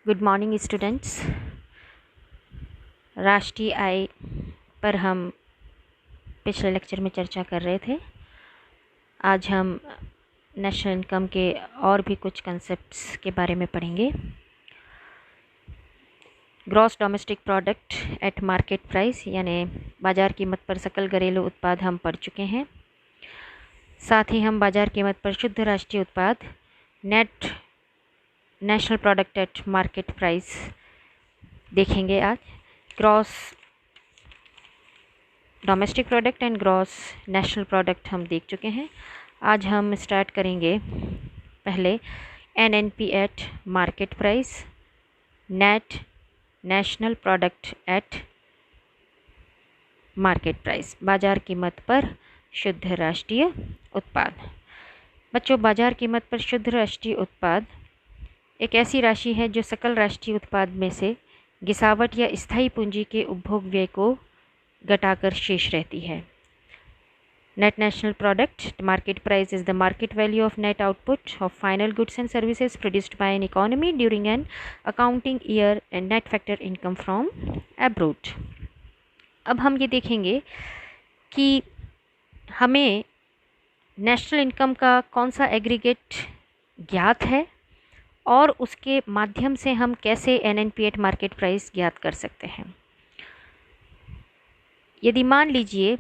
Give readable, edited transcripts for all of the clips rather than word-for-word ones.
Good morning students. राष्ट्रीय आय पर हम पिछले लेक्चर में चर्चा कर रहे थे। आज हम नेशनल इनकम के और भी कुछ कंसेप्ट्स के बारे में पढ़ेंगे। Gross domestic product at market price यानी बाज़ार कीमत पर सकल घरेलू उत्पाद हम पढ़ चुके हैं। साथ ही हम बाज़ार कीमत पर शुद्ध राष्ट्रीय उत्पाद net national product at market price देखेंगे। आज gross domestic product and gross national product हम देख चुके हैं। आज हम स्टार्ट करेंगे पहले NNP eight market price, net national product at market price, बाज़ार कीमत पर शुद्ध राष्ट्रीय उत्पाद। बच्चों, बाज़ार कीमत पर शुद्ध राष्ट्रीय उत्पाद एक ऐसी राशि है जो सकल राष्ट्रीय उत्पाद में से गिरावट या स्थायी पूंजी के उपभोग व्यय को घटाकर शेष रहती है। Net national product market price is the market value of net output of final goods and services produced by an economy during an accounting year and net factor income from abroad. अब हम ये देखेंगे कि हमें national income का कौन सा aggregate ज्ञात है और उसके माध्यम से हम कैसे एनएनपी एट मार्केट प्राइस ज्ञात कर सकते हैं। यदि मान लीजिए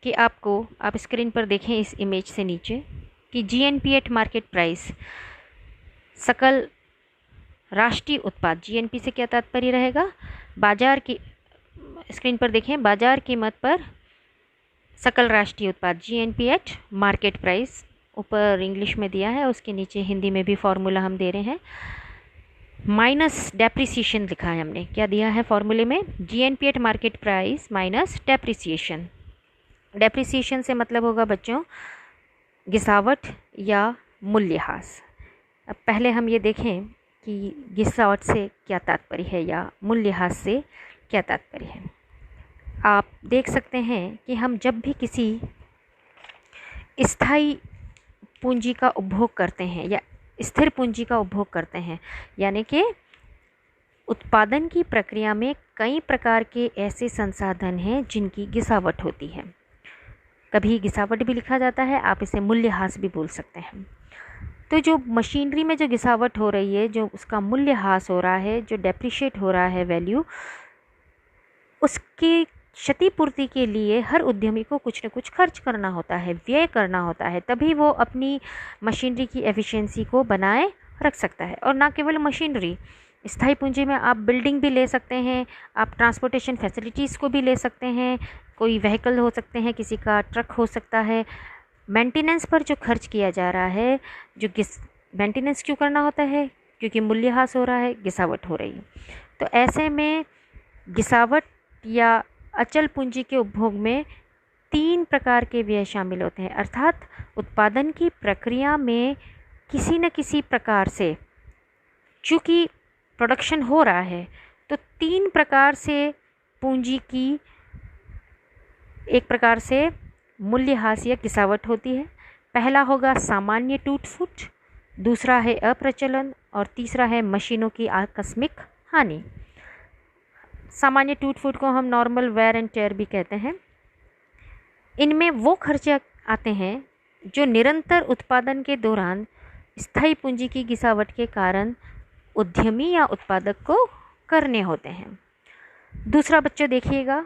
कि आप स्क्रीन पर देखें इस इमेज से नीचे कि जीएनपी एट मार्केट प्राइस सकल राष्ट्रीय उत्पाद, जीएनपी से क्या तात्पर्य रहेगा, बाजार की, स्क्रीन पर देखें, बाजार कीमत पर सकल राष्ट्रीय उत्पाद जीएनपी एट मार्केट प्राइस, ऊपर इंग्लिश में दिया है, उसके नीचे हिंदी में भी फॉर्मूला हम दे रहे हैं, माइनस डेप्रिसिएशन लिखा है हमने। क्या दिया है फॉर्मूले में, GNP eight market price minus depreciation. Depreciation से मतलब होगा बच्चों गिरावट या मूल्यह्रास। अब पहले हम ये देखें कि गिरावट से क्या तात्पर्य है या मूल्यह्रास से क्या तात्पर्य है। आप देख सकते हैं कि हम जब भी किसी स्थायी पूंजी का उपभोग करते हैं या स्थिर पूंजी का उपभोग करते हैं, यानी कि उत्पादन की प्रक्रिया में कई प्रकार के ऐसे संसाधन हैं जिनकी गिरावट होती है। कभी गिरावट भी लिखा जाता है, आप इसे मूल्यह्रास भी बोल सकते हैं। तो जो मशीनरी में जो गिरावट हो रही है, जो उसका मूल्यह्रास हो रहा है, जो डेप्रिशिएट हो रहा है वैल्यू, उसकी क्षतिपूर्ति के लिए हर उद्यमी को कुछ न कुछ खर्च करना होता है, व्यय करना होता है, तभी वो अपनी मशीनरी की एफिशिएंसी को बनाए रख सकता है। और ना केवल मशीनरी, स्थायी पूंजी में आप बिल्डिंग भी ले सकते हैं, आप ट्रांसपोर्टेशन फैसिलिटीज़ को भी ले सकते हैं, कोई व्हीकल हो सकते हैं, किसी का ट्रक हो सकता है। मेंटेनेंस पर जो खर्च किया जा रहा है, जो मेंटेनेंस क्यों करना होता है, क्योंकि मूल्यह्रास हो रहा है, गिरावट हो रही है। तो ऐसे में गिरावट या अचल पूंजी के उपभोग में 3 प्रकार के व्यय शामिल होते हैं, अर्थात उत्पादन की प्रक्रिया में किसी न किसी प्रकार से, चूँकि प्रोडक्शन हो रहा है, तो 3 प्रकार से पूंजी की एक प्रकार से मूल्यह्रास या गिरावट होती है। पहला होगा सामान्य टूट फूट, दूसरा है अप्रचलन और तीसरा है मशीनों की आकस्मिक हानि। सामान्य टूट फूट को हम नॉर्मल वेयर एंड टेयर भी कहते हैं। इनमें वो खर्चे आते हैं जो निरंतर उत्पादन के दौरान स्थायी पूंजी की गिरावट के कारण उद्यमी या उत्पादक को करने होते हैं। दूसरा बच्चों देखिएगा,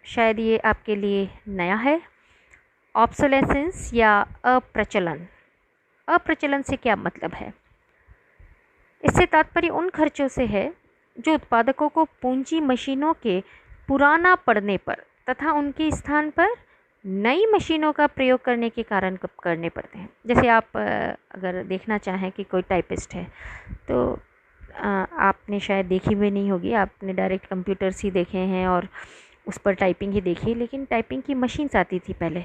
शायद ये आपके लिए नया है, ऑब्सोलेसेंस या अप्रचलन। अप्रचलन से क्या मतलब है, इससे तात्पर्य उन खर्चों से है जो उत्पादकों को पूंजी मशीनों के पुराना पड़ने पर तथा उनके स्थान पर नई मशीनों का प्रयोग करने के कारण कब करने पड़ते हैं। जैसे आप अगर देखना चाहें कि कोई टाइपिस्ट है, तो आपने शायद देखी भी नहीं होगी, आपने डायरेक्ट कंप्यूटर्स ही देखे हैं और उस पर टाइपिंग ही देखी, लेकिन टाइपिंग की मशीन्स आती थी पहले।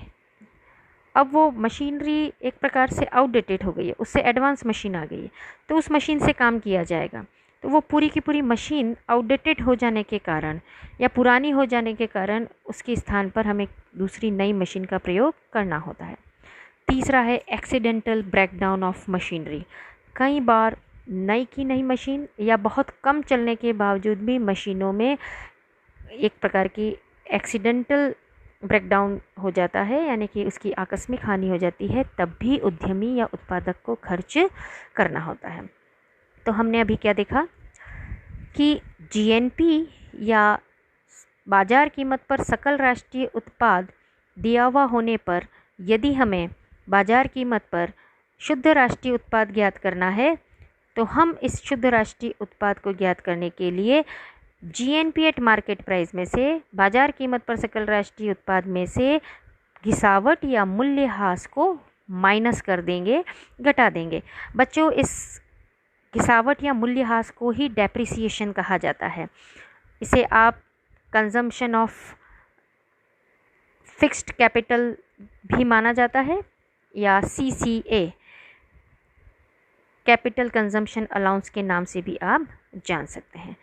अब वो मशीनरी एक प्रकार से आउटडेटेड हो गई है, उससे एडवांस मशीन आ गई है, तो उस मशीन से काम किया जाएगा। तो वो पूरी की पूरी मशीन आउटडेटेड हो जाने के कारण या पुरानी हो जाने के कारण उसके स्थान पर हमें दूसरी नई मशीन का प्रयोग करना होता है। तीसरा है एक्सीडेंटल ब्रेकडाउन ऑफ मशीनरी। कई बार नई की नई मशीन या बहुत कम चलने के बावजूद भी मशीनों में एक प्रकार की एक्सीडेंटल ब्रेकडाउन हो जाता है, यानी कि उसकी आकस्मिक हानि हो जाती है, तब भी उद्यमी या उत्पादक को खर्च करना होता है। तो हमने अभी क्या देखा कि जीएनपी या बाजार कीमत पर सकल राष्ट्रीय उत्पाद दिया हुआ होने पर यदि हमें बाजार कीमत पर शुद्ध राष्ट्रीय उत्पाद ज्ञात करना है, तो हम इस शुद्ध राष्ट्रीय उत्पाद को ज्ञात करने के लिए जीएनपी एट मार्केट प्राइस में से बाजार कीमत पर सकल राष्ट्रीय उत्पाद में से घिसावट या मूल्यह्रास को माइनस कर देंगे, घटा देंगे। बच्चों, इस घिसावट या मूल्यह्रास को ही डेप्रिसिएशन कहा जाता है। इसे आप कंजम्पशन ऑफ फिक्स्ड कैपिटल भी माना जाता है या CCA कैपिटल कंजम्पशन अलाउंस के नाम से भी आप जान सकते हैं।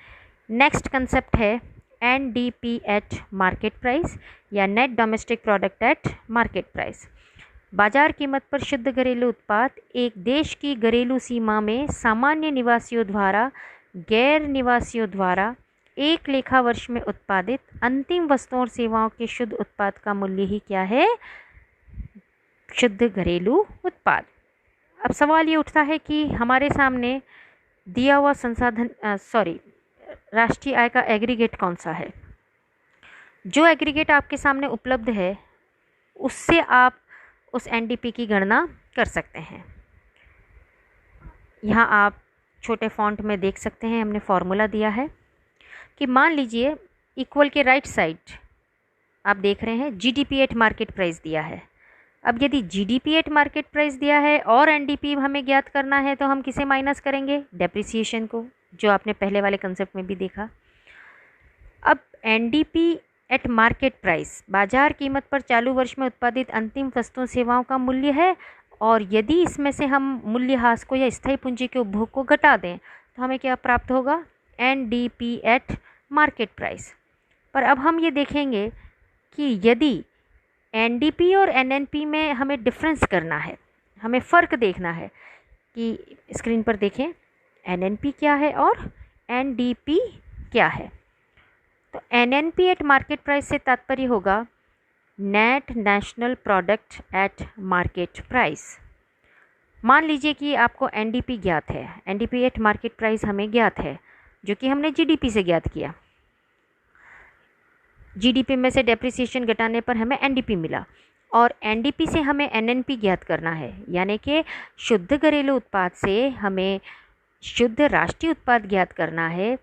नेक्स्ट कंसेप्ट है NDP एट मार्केट प्राइस या net domestic product at market price. बाजार कीमत पर शुद्ध घरेलू उत्पाद एक देश की घरेलू सीमा में सामान्य निवासियों द्वारा गैर निवासियों द्वारा एक लेखा वर्ष में उत्पादित अंतिम वस्तुओं और सेवाओं के शुद्ध उत्पाद का मूल्य ही क्या है? शुद्ध घरेलू उत्पाद। अब सवाल ये उठता है कि हमारे सामने दिया हुआ राष्ट्रीय आय का एग्रीगेट कौन सा है? जो एग्रीगेट आपके सामने उपलब्ध है उससे आप उस NDP की गणना कर सकते हैं। यहाँ आप छोटे फॉन्ट में देख सकते हैं, हमने फॉर्मूला दिया है कि मान लीजिए इक्वल के राइट साइड आप देख रहे हैं GDP एट मार्केट प्राइस दिया है। अब यदि GDP एट मार्केट प्राइस दिया है और NDP हमें ज्ञात करना है तो हम किसे माइनस करेंगे? डेप्रिसिएशन को, जो आपने पहले वाले कंसेप्ट में भी देखा। अब NDP एट मार्केट प्राइस बाजार कीमत पर चालू वर्ष में उत्पादित अंतिम वस्तुओं सेवाओं का मूल्य है, और यदि इसमें से हम मूल्यह्रास को या स्थायी पूंजी के उपभोग को घटा दें तो हमें क्या प्राप्त होगा? NDP eight market price. पर अब हम ये देखेंगे कि यदि NDP और NNP में हमें डिफरेंस करना है, हमें फ़र्क देखना है कि स्क्रीन पर देखें NNP क्या है और NDP क्या है। तो NNP एट मार्केट प्राइस से तात्पर्य होगा net national product at market price. मान लीजिए कि आपको NDP ज्ञात है, NDP एट मार्केट प्राइस हमें ज्ञात है, जो कि हमने GDP से ज्ञात किया। GDP में से डेप्रिसिएशन घटाने पर हमें NDP मिला, और NDP से हमें NNP ज्ञात करना है, यानी कि शुद्ध घरेलू उत्पाद से हमें शुद्ध राष्ट्रीय उत्पाद ज्ञात करना है,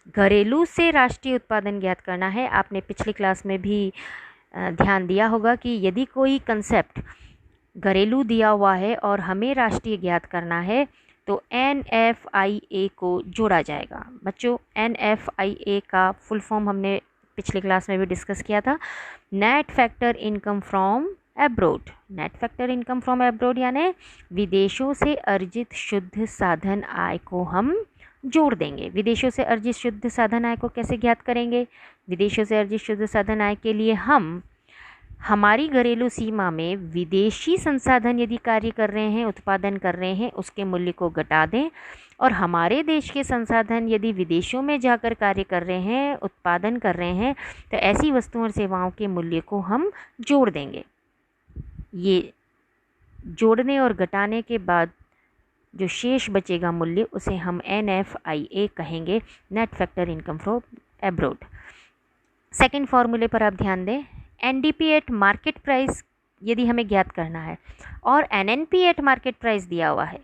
घरेलू से राष्ट्रीय उत्पादन ज्ञात करना है। आपने पिछली क्लास में भी ध्यान दिया होगा कि यदि कोई कंसेप्ट घरेलू दिया हुआ है और हमें राष्ट्रीय ज्ञात करना है तो NFIA को जोड़ा जाएगा। बच्चों, NFIA का फुल फॉर्म हमने पिछली क्लास में भी डिस्कस किया था, net factor income from abroad. Net factor income from abroad यानी विदेशों से अर्जित शुद्ध साधन आय को हम जोड़ देंगे। विदेशों से अर्जित शुद्ध साधन आय को कैसे ज्ञात करेंगे? विदेशों से अर्जित शुद्ध साधन आय के लिए हम हमारी घरेलू सीमा में विदेशी संसाधन यदि कार्य कर रहे हैं, उत्पादन कर रहे हैं, उसके मूल्य को घटा दें, और हमारे देश के संसाधन यदि विदेशों में जाकर कार्य कर रहे हैं, उत्पादन कर रहे हैं, तो ऐसी वस्तुओं और सेवाओं के मूल्य को हम जोड़ देंगे। ये जोड़ने और घटाने के बाद जो शेष बचेगा मूल्य उसे हम NFIA कहेंगे, net factor income from abroad. Second फॉर्मूले पर आप ध्यान दें, NDP एट मार्केट प्राइस यदि हमें ज्ञात करना है और NNP एट मार्केट प्राइस दिया हुआ है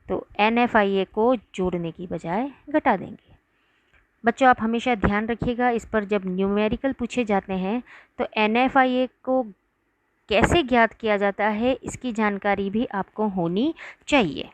तो NFIA को जोड़ने की बजाय घटा देंगे। बच्चों, आप हमेशा ध्यान रखिएगा इस पर, जब न्यूमेरिकल पूछे जाते हैं तो NFIA को कैसे ज्ञात किया जाता है इसकी जानकारी भी आपको होनी चाहिए।